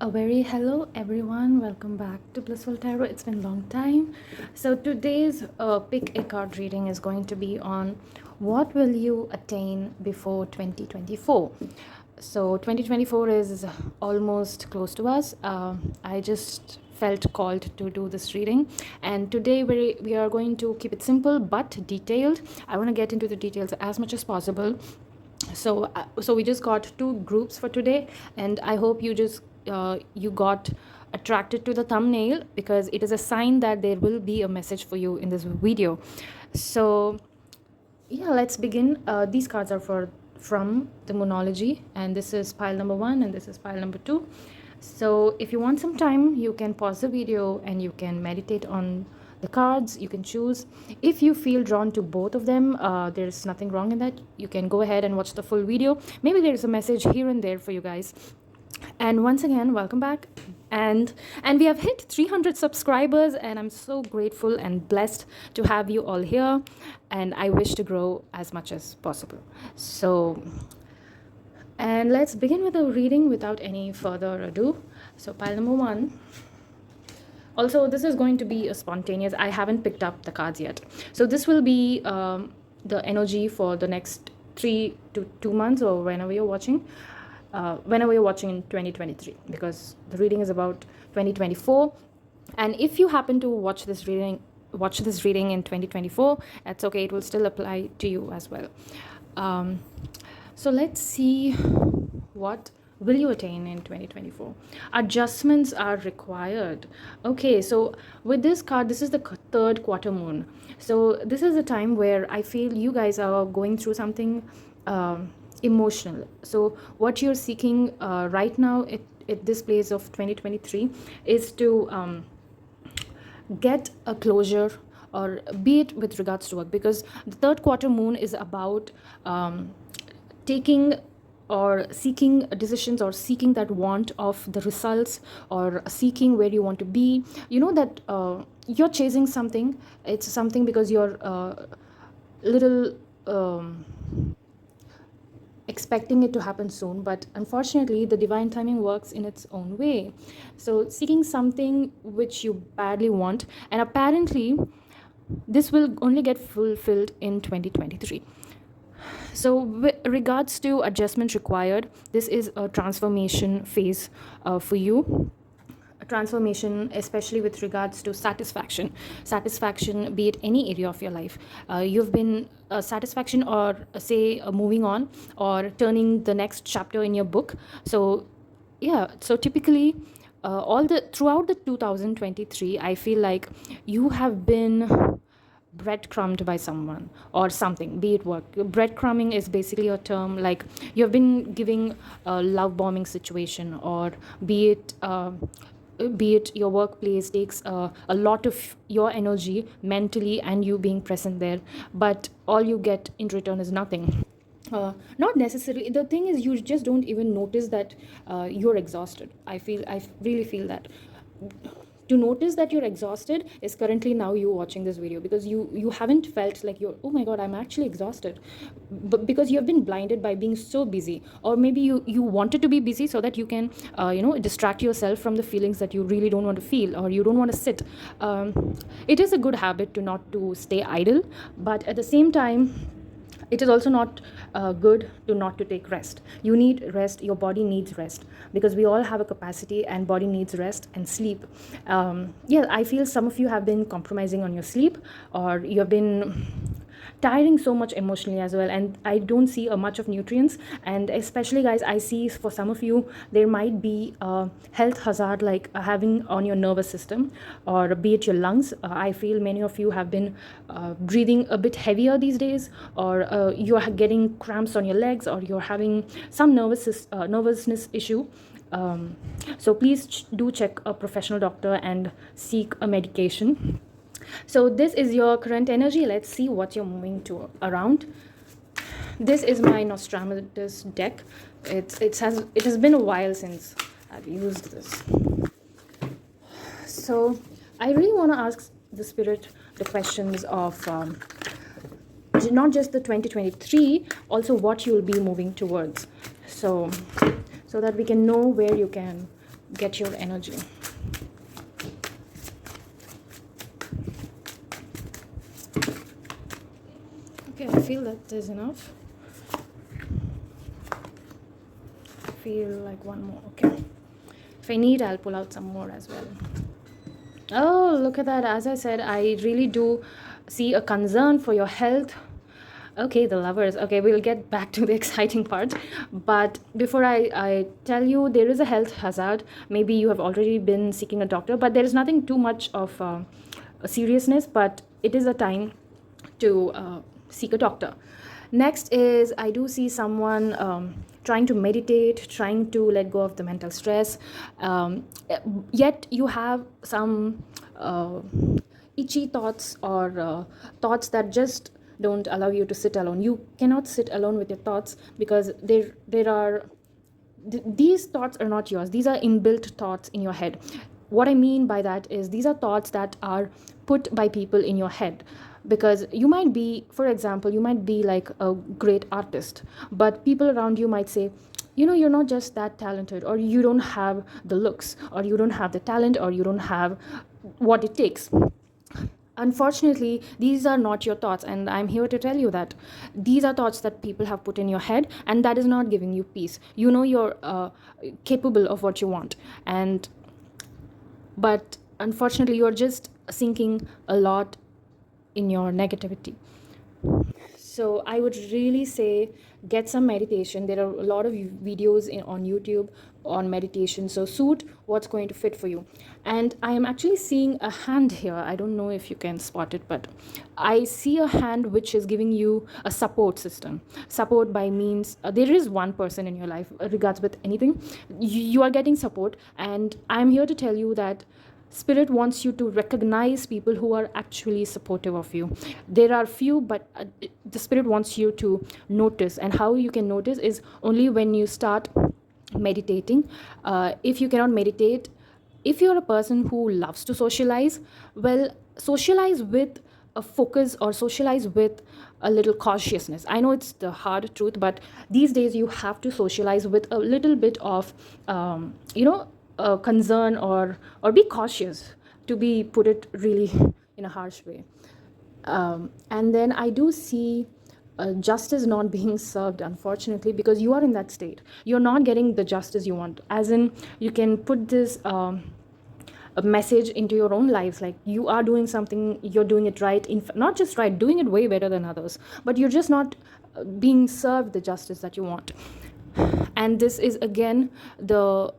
A very hello everyone, welcome back to Blissful Tarot. It's been a long time. So today's pick a card reading is going to be on what will you attain before 2024. So 2024 is almost close to us. I just felt called to do this reading, and today we are going to keep it simple but detailed. I want to get into the details as much as possible. So we just got two groups for today, and I hope you got attracted to the thumbnail, because it is a sign that there will be a message for you in this video. So yeah, let's begin. These cards are from the Moonology, and this is pile number 1 and this is pile number 2. So if you want some time, you can pause the video and you can meditate on the cards. You can choose. If you feel drawn to both of them, there's nothing wrong in that. You can go ahead and watch the full video. Maybe there's a message here and there for you guys. And once again, welcome back. And we have hit 300 subscribers, and I'm so grateful and blessed to have you all here, and I wish to grow as much as possible. So, and let's begin with the reading without any further ado. So pile number 1. Also, this is going to be a spontaneous. I haven't picked up the cards yet. So this will be the energy for the next 3 to 2 months, or whenever you're watching. Whenever you're watching in 2023, because the reading is about 2024. And if you happen to watch this reading in 2024, that's okay, it will still apply to you as well. So let's see, what will you attain in 2024? Adjustments are required. Okay, so with this card, this is the third quarter moon. So this is a time where I feel you guys are going through something emotional. So what you're seeking right now at this place of 2023 is to get a closure, or be it with regards to work, because the third quarter moon is about taking or seeking decisions, or seeking that want of the results, or seeking where you want to be. You know that you're chasing something. It's something because you're little expecting it to happen soon, but unfortunately the divine timing works in its own way. So seeking something which you badly want, and apparently this will only get fulfilled in 2023. So with regards to adjustment required, this is a transformation phase for you. A transformation, especially with regards to satisfaction, be it any area of your life. You've been satisfaction, or say moving on, or turning the next chapter in your book. So yeah, so typically throughout the 2023, I feel like you have been breadcrumbed by someone or something, be it work. Breadcrumbing is basically a term like you have been giving a love bombing situation, or be it your workplace takes a lot of your energy mentally and you being present there, but all you get in return is nothing. Not necessarily. The thing is, you just don't even notice that you're exhausted. I really feel that to notice that you're exhausted is currently now you watching this video, because you haven't felt like you're, oh my god, I'm actually exhausted, but because you have been blinded by being so busy, or maybe you wanted to be busy so that you can distract yourself from the feelings that you really don't want to feel, or you don't want to sit. It is a good habit to not to stay idle, but at the same time it is also not good to not to take rest. You need rest. Your body needs rest, because we all have a capacity, and body needs rest and sleep. Yeah, I feel some of you have been compromising on your sleep, or you have been tiring so much emotionally as well, and I don't see a much of nutrients. And especially guys, I see for some of you there might be a health hazard, like having on your nervous system, or be it your lungs. I feel many of you have been breathing a bit heavier these days, or you're getting cramps on your legs, or you're having some nervousness issue. So please do check a professional doctor and seek a medication. So this is your current energy. Let's see what you're moving to around. This is my Nostradamus deck. It has been a while since I've used this. So I really want to ask the spirit the questions of not just the 2023, also what you'll be moving towards. So that we can know where you can get your energy. Okay, I feel that is enough. I feel like one more. Okay, if I need, I'll pull out some more as well. Oh, look at that. As I said, I really do see a concern for your health. Okay, the lovers. Okay, we'll get back to the exciting part. But before I tell you, there is a health hazard. Maybe you have already been seeking a doctor, but there is nothing too much of a seriousness, but it is a time to seek a doctor. Next is, I do see someone trying to meditate, trying to let go of the mental stress, yet you have some itchy thoughts, or thoughts that just don't allow you to sit alone. You cannot sit alone with your thoughts, because there are these thoughts are not yours. These are inbuilt thoughts in your head. What I mean by that is, these are thoughts that are put by people in your head, because you might be, for example, you might be like a great artist, but people around you might say, you're not just that talented, or you don't have the looks, or you don't have the talent, or you don't have what it takes. Unfortunately, these are not your thoughts, and I'm here to tell you that these are thoughts that people have put in your head, and that is not giving you peace. You're capable of what you want, but unfortunately, you're just sinking a lot in your negativity. So I would really say, get some meditation. There are a lot of videos on YouTube on meditation, so suit what's going to fit for you. And I am actually seeing a hand here. I don't know if you can spot it, but I see a hand which is giving you a support system. Support by means, there is one person in your life, regards with anything, you are getting support. And I'm here to tell you that Spirit wants you to recognize people who are actually supportive of you. There are few, but the Spirit wants you to notice. And how you can notice is only when you start meditating. If you cannot meditate, if you're a person who loves to socialize, well, socialize with a focus, or socialize with a little cautiousness. I know it's the hard truth, but these days you have to socialize with a little bit of, concern, or be cautious, to be put it really in a harsh way. And then I do see justice not being served, unfortunately, because you are in that state. You're not getting the justice you want. As in, you can put this a message into your own lives, like you are doing something, you're doing it right, not just right, doing it way better than others, but you're just not being served the justice that you want. And this is again the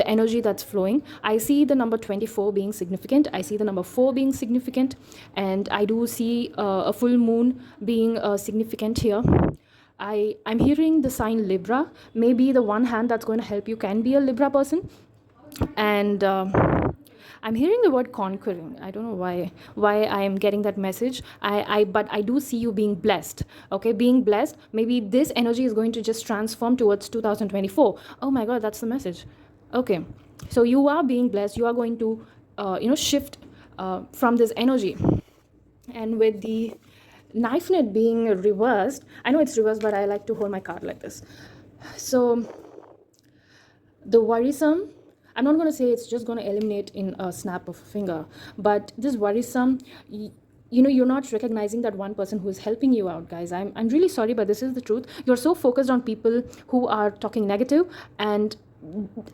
energy that's flowing. I see the number 24 being significant. I see the number 4 being significant, and I do see a full moon being significant here. I'm hearing the sign Libra. Maybe the one hand that's going to help you can be a Libra person. And I'm hearing the word conquering. I don't know why I am getting that message. But I do see you being blessed. Okay, being blessed. Maybe this energy is going to just transform towards 2024. Oh my God, that's the message. Okay, so you are being blessed. You are going to, shift from this energy. And with the knife net being reversed, I know it's reversed, but I like to hold my card like this. So the worrisome, I'm not going to say it's just going to eliminate in a snap of a finger, but this worrisome, you're not recognizing that one person who is helping you out, guys. I'm really sorry, but this is the truth. You're so focused on people who are talking negative, and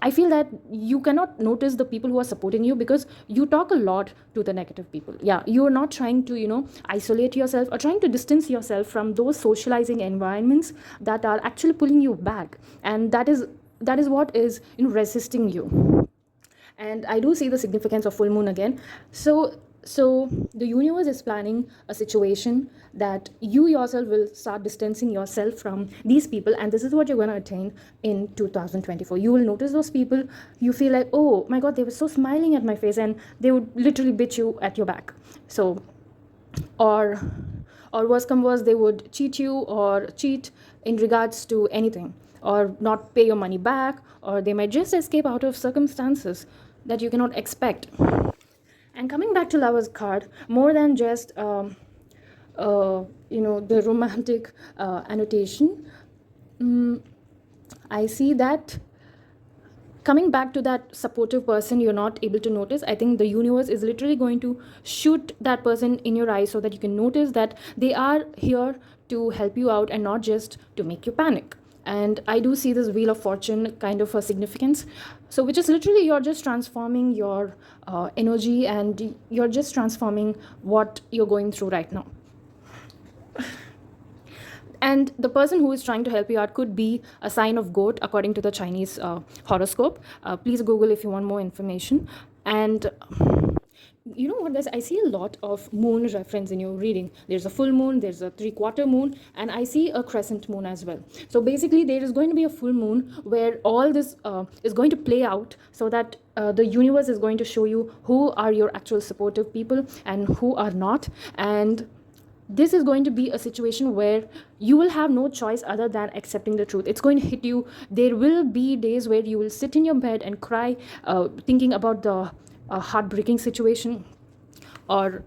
I feel that you cannot notice the people who are supporting you, because you talk a lot to the negative people. Yeah, you are not trying to, isolate yourself, or trying to distance yourself from those socializing environments that are actually pulling you back. And that is what is resisting you. And I do see the significance of full moon again. So the universe is planning a situation that you yourself will start distancing yourself from these people, and this is what you're going to attain in 2024. You will notice those people, you feel like, oh my God, they were so smiling at my face, and they would literally bitch you at your back. So, or worse come worse, they would cheat you, or cheat in regards to anything, or not pay your money back, or they might just escape out of circumstances that you cannot expect. And coming back to Lover's card, more than just the romantic annotation, I see that coming back to that supportive person you're not able to notice, I think the universe is literally going to shoot that person in your eyes so that you can notice that they are here to help you out and not just to make you panic. And I do see this wheel of fortune kind of a significance, so which is literally you're just transforming your energy, and you're just transforming what you're going through right now. And the person who is trying to help you out could be a sign of goat according to the Chinese horoscope. Please Google if you want more information. And you know what, guys, I see a lot of moon reference in your reading. There's a full moon, there's a 3/4 moon, and I see a crescent moon as well. So basically there is going to be a full moon where all this is going to play out, so that the universe is going to show you who are your actual supportive people and who are not. And this is going to be a situation where you will have no choice other than accepting the truth. It's going to hit you. There will be days where you will sit in your bed and cry, thinking about the heartbreaking situation, or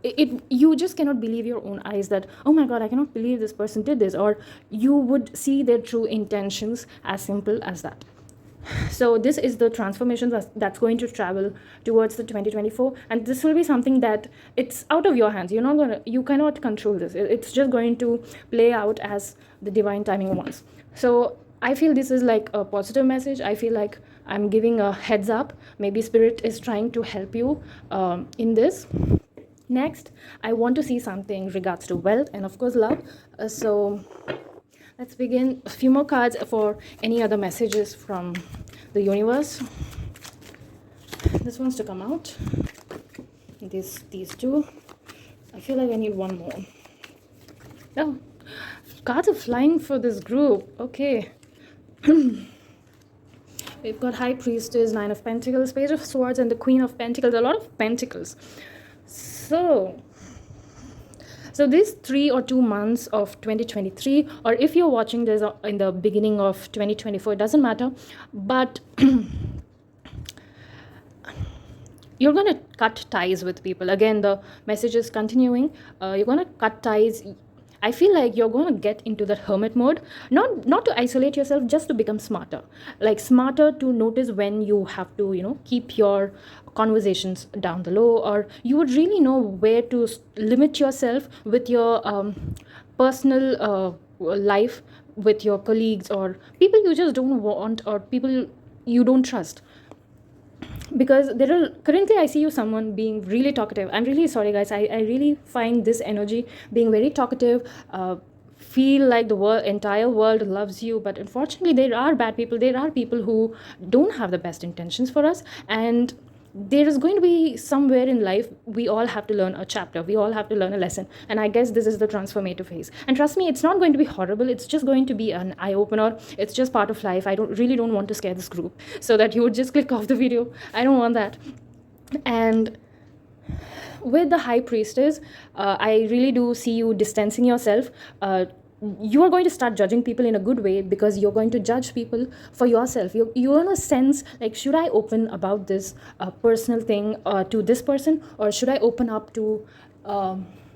you just cannot believe your own eyes that, oh my god, I cannot believe this person did this, or you would see their true intentions, as simple as that. So this is the transformation that's going to travel towards the 2024, and this will be something that it's out of your hands. You cannot control this. It's just going to play out as the divine timing wants. So I feel this is like a positive message. I feel like I'm giving a heads up. Maybe spirit is trying to help you in this. Next, I want to see something regards to wealth and of course love. So let's begin. A few more cards for any other messages from the universe. This one's to come out. These two. I feel like I need one more. No, cards are flying for this group. Okay. We've got High Priestess, Nine of Pentacles, Page of Swords, and the Queen of Pentacles. A lot of pentacles. So these 3 or 2 months of 2023, or if you're watching this in the beginning of 2024, it doesn't matter, but you're going to cut ties with people. Again, the message is continuing. You're going to cut ties. I feel like you're going to get into that hermit mode, not to isolate yourself, just to become smarter. Like smarter to notice when you have to, keep your conversations down the low, or you would really know where to limit yourself with your personal life, with your colleagues or people you just don't want, or people you don't trust. Because currently I see you someone being really talkative. I'm really sorry, guys. I really find this energy being very talkative, feel like the entire world loves you, but unfortunately there are bad people. There are people who don't have the best intentions for us, and there is going to be somewhere in life we all have to learn a chapter, we all have to learn a lesson, and I guess this is the transformative phase. And trust me, it's not going to be horrible. It's just going to be an eye-opener. It's just part of life. I really don't want to scare this group so that you would just click off the video. I don't want that. And with the High Priestess, I really do see you distancing yourself. You are going to start judging people in a good way, because you're going to judge people for yourself. You're in a sense like, should I open about this personal thing to this person, or should I open up to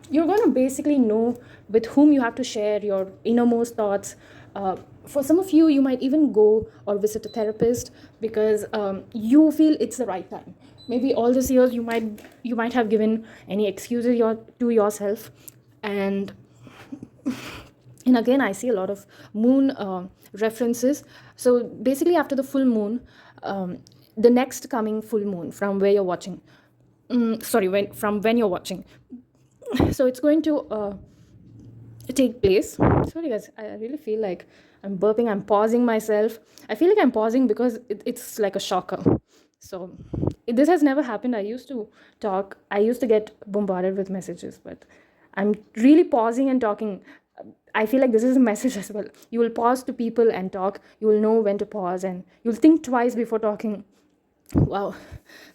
you're going to basically know with whom you have to share your innermost thoughts. For some of you, you might even go or visit a therapist because you feel it's the right time. Maybe all these years you might have given any excuses to yourself. And again, I see a lot of moon references. So basically after the full moon, the next coming full moon from where you're watching, from when you're watching. So it's going to take place. Sorry guys, I really feel like I'm burping. I'm pausing myself. I feel like I'm pausing because it's like a shocker. So this has never happened. I used to talk. I used to get bombarded with messages, but I'm really pausing and talking. I feel like this is a message as well. You will pause to people and talk. You will know when to pause, and you'll think twice before talking. Wow,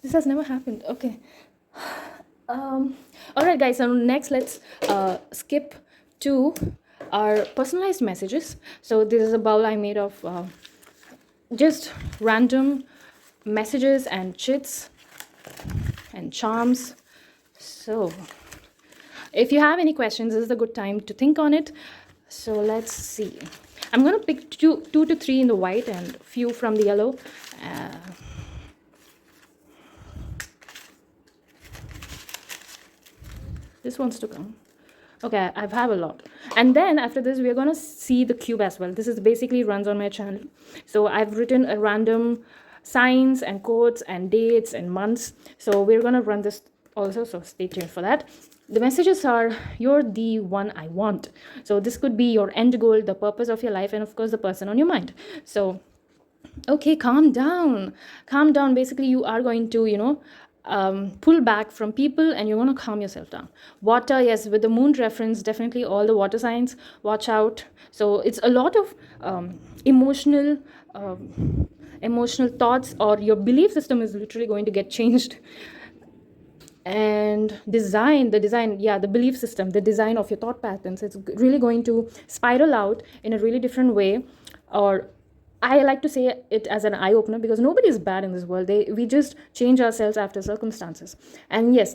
this has never happened. Okay. All right, guys. So next, let's skip to our personalized messages. So this is a bowl I made of just random messages and chits and charms. So if you have any questions, this is a good time to think on it. So let's see. I'm going to pick two to three in the white and few from the yellow. This wants to come. Okay, I have a lot. And then after this, we're going to see the cube as well. This is basically runs on my channel. So I've written a random signs and quotes and dates and months. So we're going to run this also. So stay tuned for that. The messages are, you're the one I want. So this could be your end goal, the purpose of your life, and of course, the person on your mind. So okay, calm down. Calm down. Basically, you are going to, pull back from people, and you're going to calm yourself down. Water, yes, with the moon reference, definitely all the water signs, watch out. So it's a lot of emotional emotional thoughts, or your belief system is literally going to get changed. And the belief system, the design of your thought patterns, it's really going to spiral out in a really different way. Or I like to say it as an eye opener, because nobody is bad in this world. We just change ourselves after circumstances. And yes,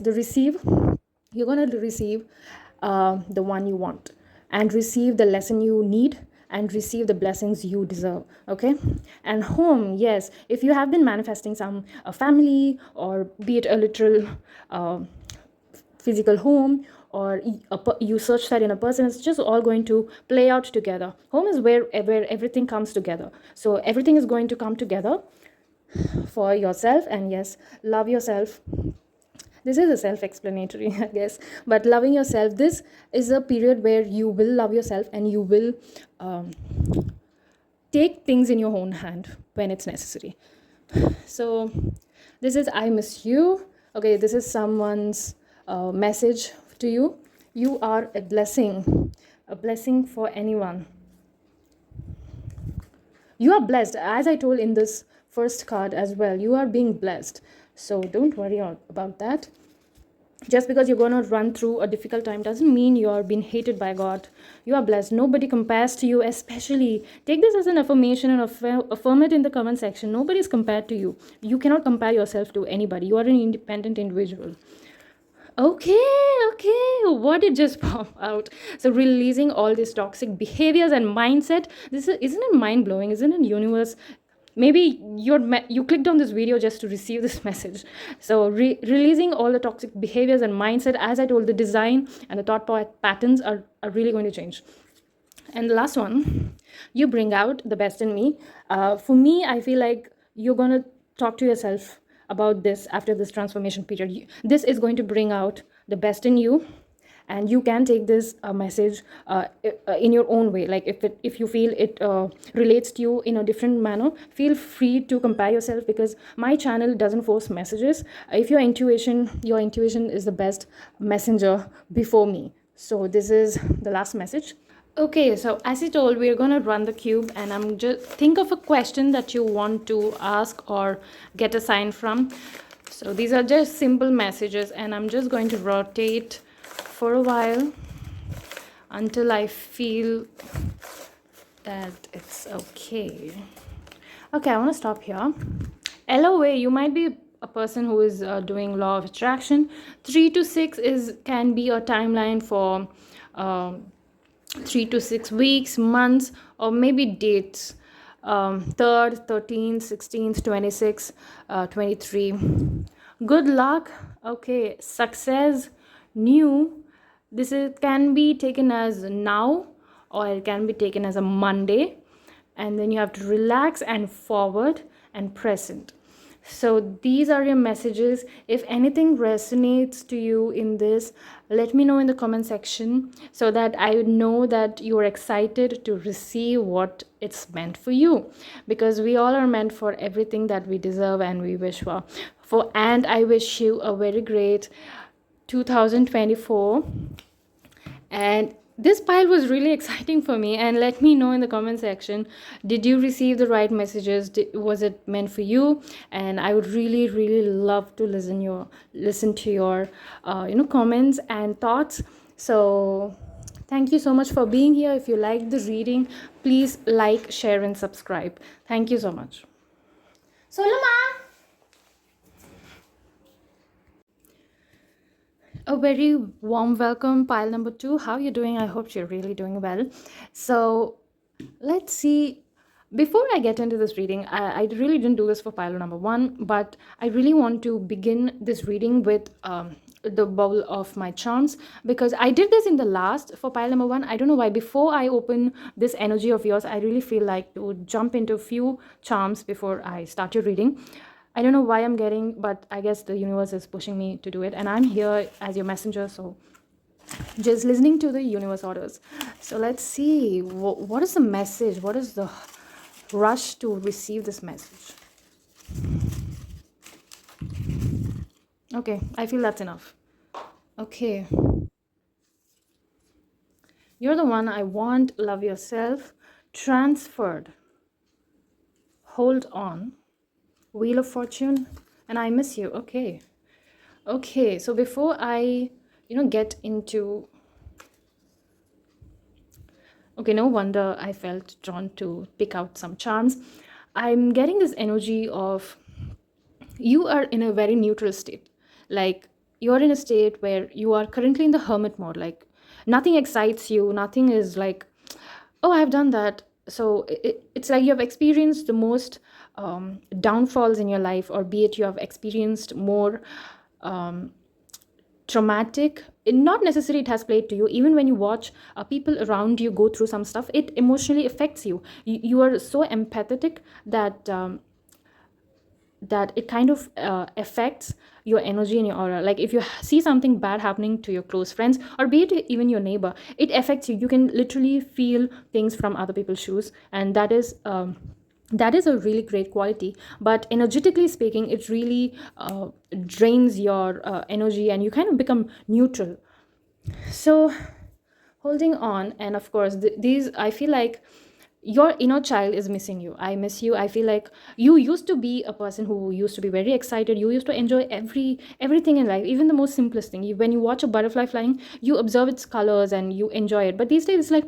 you're going to receive the one you want, and receive the lesson you need, and receive the blessings you deserve. Okay. And home, yes, if you have been manifesting a family, or be it a literal physical home, or you search that in a person, it's just all going to play out together. Home is where everything comes together. So everything is going to come together for yourself. And yes, love yourself. This is a self-explanatory, I guess, but loving yourself, this is a period where you will love yourself, and you will take things in your own hand when it's necessary. So this is I miss you. Okay, this is someone's message to you. You are a blessing for anyone. You are blessed, as I told in this first card as well. You are being blessed, so don't worry about that. Just because you're going to run through a difficult time doesn't mean you're being hated by God. You are blessed. Nobody compares to you. Especially take this as an affirmation, and affirm it in the comment section. Nobody is compared to you. You cannot compare yourself to anybody. You are an independent individual. Okay, what did just pop out? So releasing all these toxic behaviors and mindset. Isn't it mind-blowing? Isn't it universe? Maybe you clicked on this video just to receive this message. So releasing all the toxic behaviors and mindset, as I told, the design and the thought patterns are really going to change. And the last one, you bring out the best in me. For me, I feel like you're going to talk to yourself about this after this transformation period. This is going to bring out the best in you, and you can take this message in your own way. Like if you feel it relates to you in a different manner, feel free to compare yourself, because my channel doesn't force messages. If your intuition is the best messenger before me. So this is the last message. Okay, so as I told, we're going to run the cube, and I'm just think of a question that you want to ask or get a sign from. So these are just simple messages, and I'm just going to rotate for a while until I feel that it's okay. Okay, I want to stop here. LOA, you might be a person who is doing law of attraction. 3 to 6 can be a timeline for 3 to 6 weeks, months, or maybe dates. 3rd, 13th, 16th, 26th, 23. Good luck. Okay, success, new. Can be taken as now, or it can be taken as a Monday. And then you have to relax and forward and present. So these are your messages. If anything resonates to you in this, let me know in the comment section, so that I would know that you are excited to receive what it's meant for you, because we all are meant for everything that we deserve and we wish for. And I wish you a very great 2024. And this pile was really exciting for me, and let me know in the comment section, did you receive the right messages? Was it meant for you? And I would really love to listen to your comments and thoughts. So thank you so much for being here. If you liked the reading, please like, share, and subscribe. Thank you so much. Solama. A very warm welcome, pile number 2. How are you doing? I hope you're really doing well. So let's see. Before I get into this reading, I really didn't do this for pile number 1, but I really want to begin this reading with the bowl of my charms, because I did this in the last for pile number one. I don't know why. Before I open this energy of yours, I really feel like to jump into a few charms before I start your reading. I don't know why I'm getting, but I guess the universe is pushing me to do it, and I'm here as your messenger, so just listening to the universe orders. So let's see, what is the message? What is the rush to receive this message? Okay, I feel that's enough. Okay. You're the one I want. Love yourself. Transferred. Hold on. Wheel of Fortune. And I miss you. Okay. Okay. So before I, get into. Okay, no wonder I felt drawn to pick out some charms. I'm getting this energy of you are in a very neutral state. Like, you're in a state where you are currently in the hermit mode. Like, nothing excites you. Nothing is like, oh, I've done that. So it's like you have experienced the most downfalls in your life, or be it you have experienced more um, traumatic. Not necessarily it has played to you. Even when you watch people around you go through some stuff, it emotionally affects you. You are so empathetic that that it kind of affects your energy and your aura. Like, if you see something bad happening to your close friends, or be it even your neighbor, it affects you. You can literally feel things from other people's shoes, and that is a really great quality. But energetically speaking, it really drains your energy, and you kind of become neutral. So, holding on, and of course, these, I feel like your inner child is missing you. I miss you. I feel like you used to be a person who used to be very excited. You used to enjoy everything in life, even the most simplest thing. When you watch a butterfly flying, you observe its colors and you enjoy it. But these days, it's like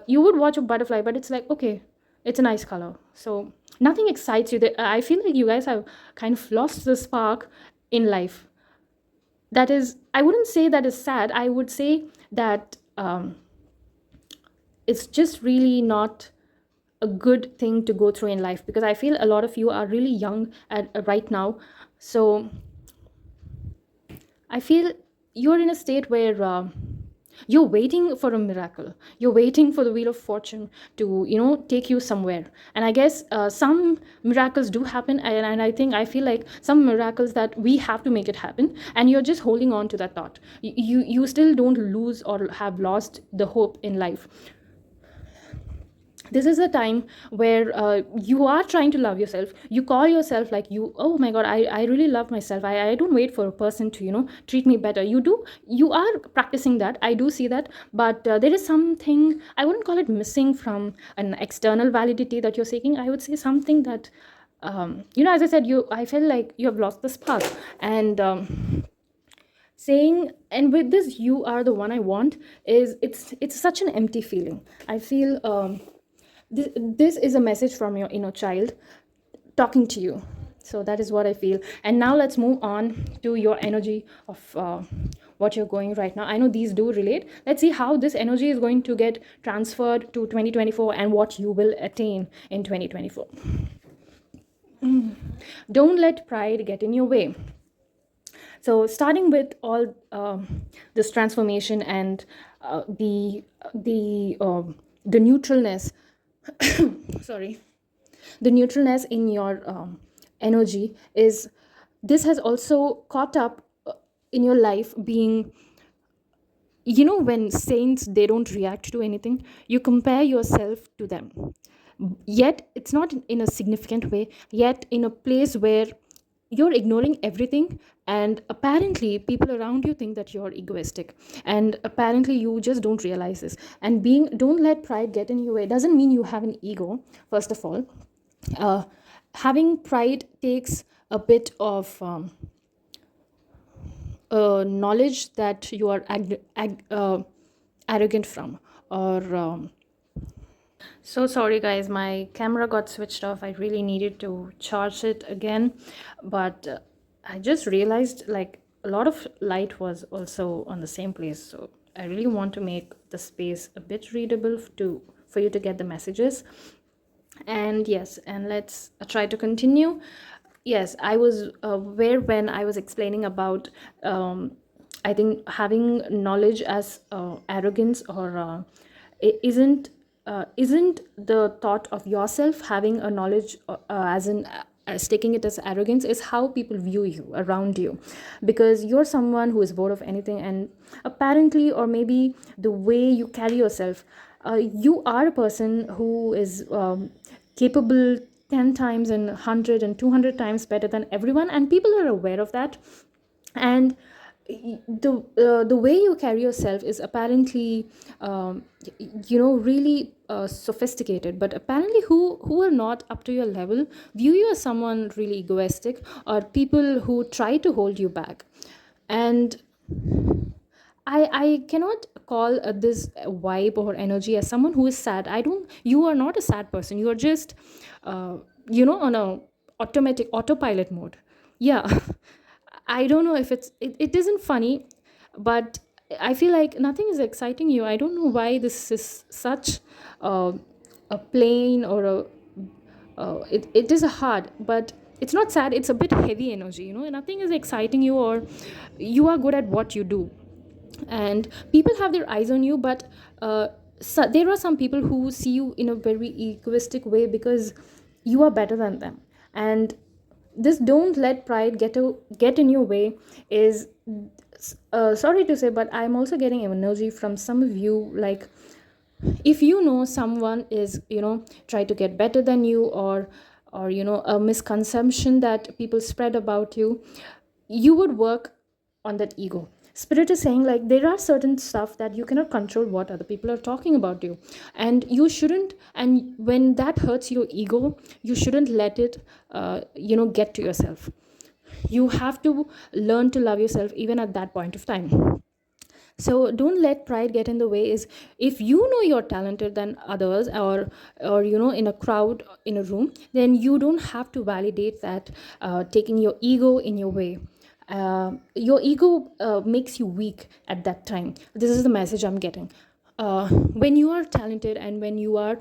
you would watch a butterfly, but it's like, okay, it's a nice color, so nothing excites you. I feel like you guys have kind of lost the spark in life. That is, I wouldn't say that is sad. I would say that it's just really not a good thing to go through in life, because I feel a lot of you are really young at right now. So I feel you're in a state where you're waiting for a miracle. You're waiting for the wheel of fortune to, take you somewhere. And I guess some miracles do happen, and I think I feel like some miracles that we have to make it happen, and you're just holding on to that thought. You still don't lose or have lost the hope in life. This is a time where you are trying to love yourself. You call yourself like, you, oh my god, I really love myself. I don't wait for a person to, treat me better. You are practicing that. I do see that. But there is something, I wouldn't call it missing from an external validity that you're seeking. I would say something that as I said, I feel like you have lost the spark. And saying, and with this, you are the one I want, is, it's such an empty feeling. I feel this is a message from your inner child talking to you. So that is what I feel. And now let's move on to your energy of what you're going right now. I know these do relate. Let's see how this energy is going to get transferred to 2024, and what you will attain in 2024. Don't let pride get in your way. So, starting with all this transformation and the neutralness, sorry, the neutralness in your energy, is this has also caught up in your life, being, when saints, they don't react to anything, you compare yourself to them, yet it's not in a significant way, yet in a place where you're ignoring everything, and apparently people around you think that you're egoistic, and apparently you just don't realize this. And being, don't let pride get in your way doesn't mean you have an ego. First of all, having pride takes a bit of knowledge that you are arrogant from, or so sorry guys, my camera got switched off. I really needed to charge it again, but I just realized, like, a lot of light was also on the same place. So I really want to make the space a bit readable for you to get the messages. And yes, and let's try to continue. Yes, I was where when I was explaining about, I think having knowledge as arrogance, or isn't the thought of yourself having a knowledge, as taking it as arrogance, is how people view you around you, because you're someone who is bored of anything, and apparently, or maybe the way you carry yourself, you are a person who is capable 10 times and 100 and 200 times better than everyone, and people are aware of that. And the way you carry yourself is apparently, really sophisticated, but apparently who are not up to your level view you as someone really egoistic, or people who try to hold you back. And I cannot call this vibe or energy as someone who is sad. I don't. You are not a sad person. You are just, uh, on a automatic autopilot mode. Yeah, I don't know if it isn't funny, but I feel like nothing is exciting you. I don't know why this is such uh, a plain, or it is a hard, but it's not sad. It's a bit heavy energy. Nothing is exciting you, or you are good at what you do, and people have their eyes on you, but so there are some people who see you in a very egoistic way because you are better than them. And this "don't let pride get in your way" is, sorry to say, but I'm also getting energy from some of you. Like, if you know someone is, try to get better than you, or a misconception that people spread about you, you would work on that ego. Spirit is saying, like, there are certain stuff that you cannot control what other people are talking about you, and you shouldn't. And when that hurts your ego, you shouldn't let it get to yourself. You have to learn to love yourself even at that point of time. So don't let pride get in the way. Is, if you know you're talented than others, or in a crowd, in a room, then you don't have to validate that, taking your ego in your way. Your ego makes you weak at that time. This is the message I'm getting. When you are talented, and when you are,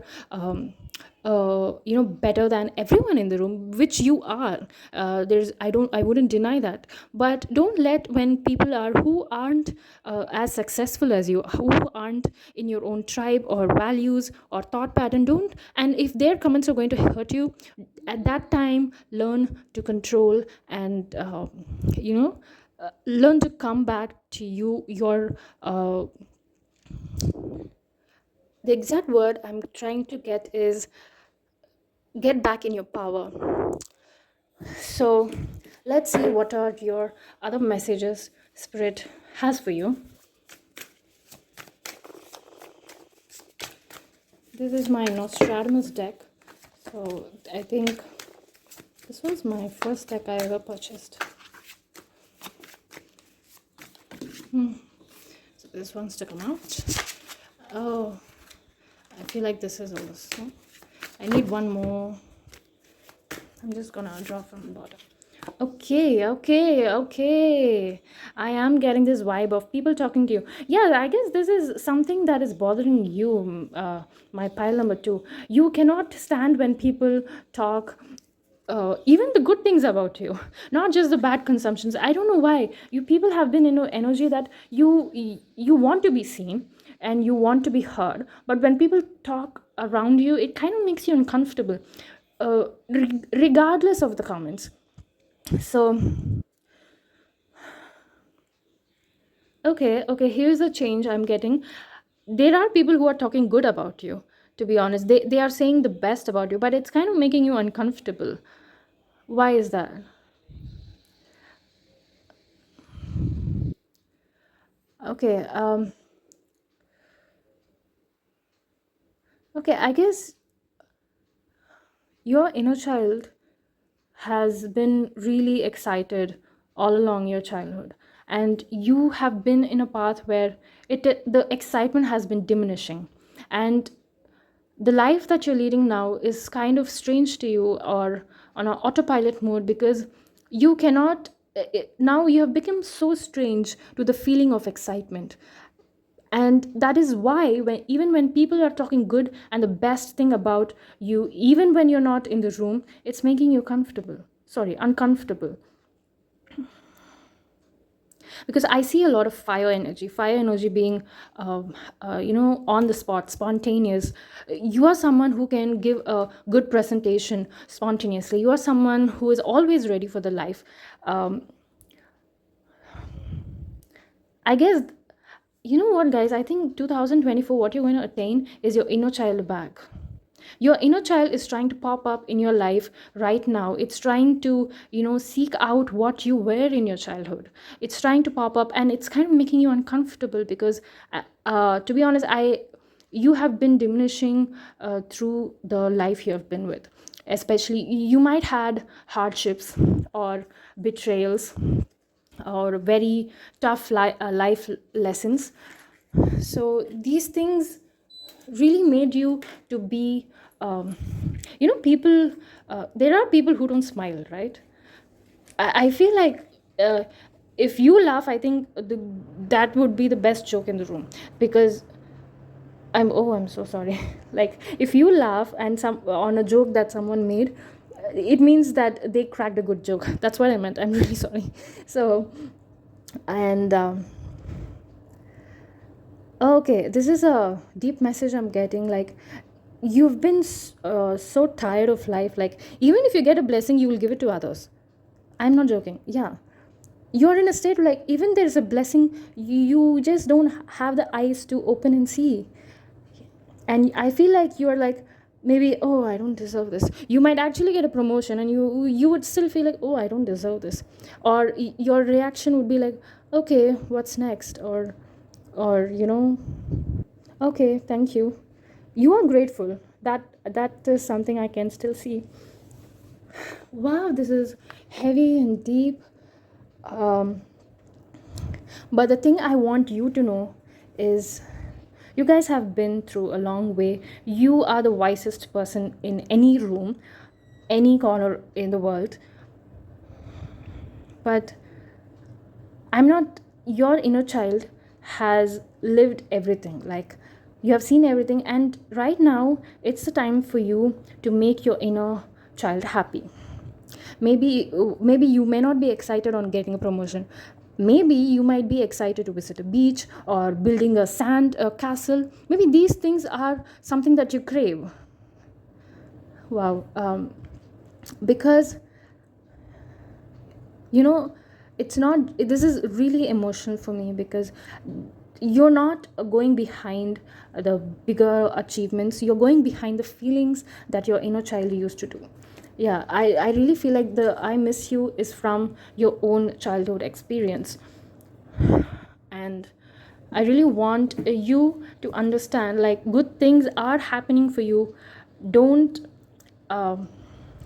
better than everyone in the room, which you are, I wouldn't deny that. But don't let, when people are who aren't as successful as you, who aren't in your own tribe or values or thought pattern, don't. And if their comments are going to hurt you, at that time, learn to control, and learn to come back to your the exact word I'm trying to get is get back in your power. So let's see what are your other messages Spirit has for you. This is my Nostradamus deck. So I think this was my first deck I ever purchased. So this wants to come out. Oh, I feel like this is also. I need one more. I'm just gonna draw from the bottom. Okay. I am getting this vibe of people talking to you. Yeah, I guess this is something that is bothering you, my pile number 2. You cannot stand when people talk, even the good things about you, not just the bad consumptions. I don't know why you people have been in an energy that you want to be seen, and you want to be heard, but when people talk around you, it kind of makes you uncomfortable, regardless of the comments. So okay, here's a change I'm getting. There are people who are talking good about you. To be honest, they are saying the best about you, but it's kind of making you uncomfortable. Why is that? Okay, okay, I guess your inner child has been really excited all along your childhood, and you have been in a path where the excitement has been diminishing, and the life that you're leading now is kind of strange to you, or on an autopilot mode, because you cannot, now you have become so strange to the feeling of excitement. And that is why, even when people are talking good and the best thing about you, even when you're not in the room, it's making you comfortable. uncomfortable, because I see a lot of fire energy being on the spot, spontaneous. You are someone who can give a good presentation spontaneously. You are someone who is always ready for the life. um, I guess, you know what, guys, I think 2024, what you're going to attain is your inner child back. Your inner child is trying to pop up in your life right now. It's trying to, seek out what you were in your childhood. It's trying to pop up, and it's kind of making you uncomfortable because, to be honest, you have been diminishing through the life you have been with. Especially, you might had hardships or betrayals or very tough life lessons. So these things really made you to be, people, there are people who don't smile, right? I feel like, uh, if you laugh, I think that would be the best joke in the room, because I'm so sorry. Like, if you laugh and some on a joke that someone made, it means that they cracked a good joke. That's what I meant. I'm really sorry. So, and okay, this is a deep message I'm getting. Like, you've been so tired of life. Like, even if you get a blessing, you will give it to others. I'm not joking. Yeah. You're in a state like, even there's a blessing, you just don't have the eyes to open and see. And I feel like you're like, maybe, oh, I don't deserve this. You might actually get a promotion, and you would still feel like, oh, I don't deserve this. Or your reaction would be like, okay, what's next? Or okay, thank you. You are grateful. That is something I can still see. Wow, this is heavy and deep. um, but the thing I want you to know is, you guys have been through a long way. You are the wisest person in any room, any corner in the world. But I'm not, your inner child has lived everything. Like, you have seen everything, and right now it's the time for you to make your inner child happy. Maybe you may not be excited on getting a promotion. Maybe you might be excited to visit a beach or building a sand castle. Maybe these things are something that you crave. Wow. Because, you know it's not, this is really emotional for me, because you're not going behind the bigger achievements. You're going behind the feelings that your inner child used to do. Yeah, I really feel like the I miss you is from your own childhood experience. And I really want you to understand, like, good things are happening for you. don't um,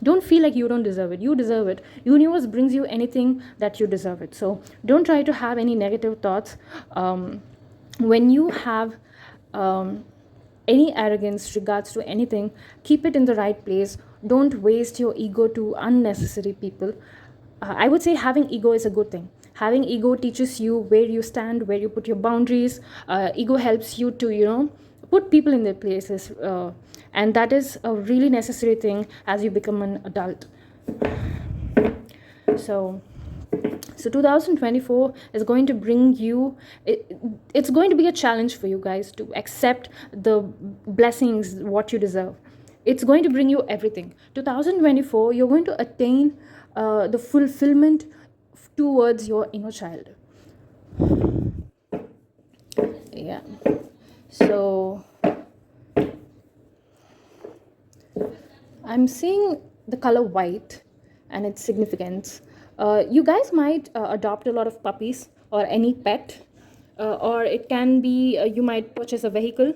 don't feel like you don't deserve it. You deserve it. Universe brings you anything that you deserve it. So don't try to have any negative thoughts. When you have any arrogance regards to anything, keep it in the right place. Don't waste your ego to unnecessary people. I would say having ego is a good thing. Having ego teaches you where you stand, where you put your boundaries. Ego helps you to, put people in their places. And that is a really necessary thing as you become an adult. So 2024 is going to bring you, it's going to be a challenge for you guys to accept the blessings, what you deserve. It's going to bring you everything. 2024, you're going to attain the fulfillment towards your inner child. Yeah. So I'm seeing the color white and its significance. You guys might adopt a lot of puppies or any pet, or it can be, you might purchase a vehicle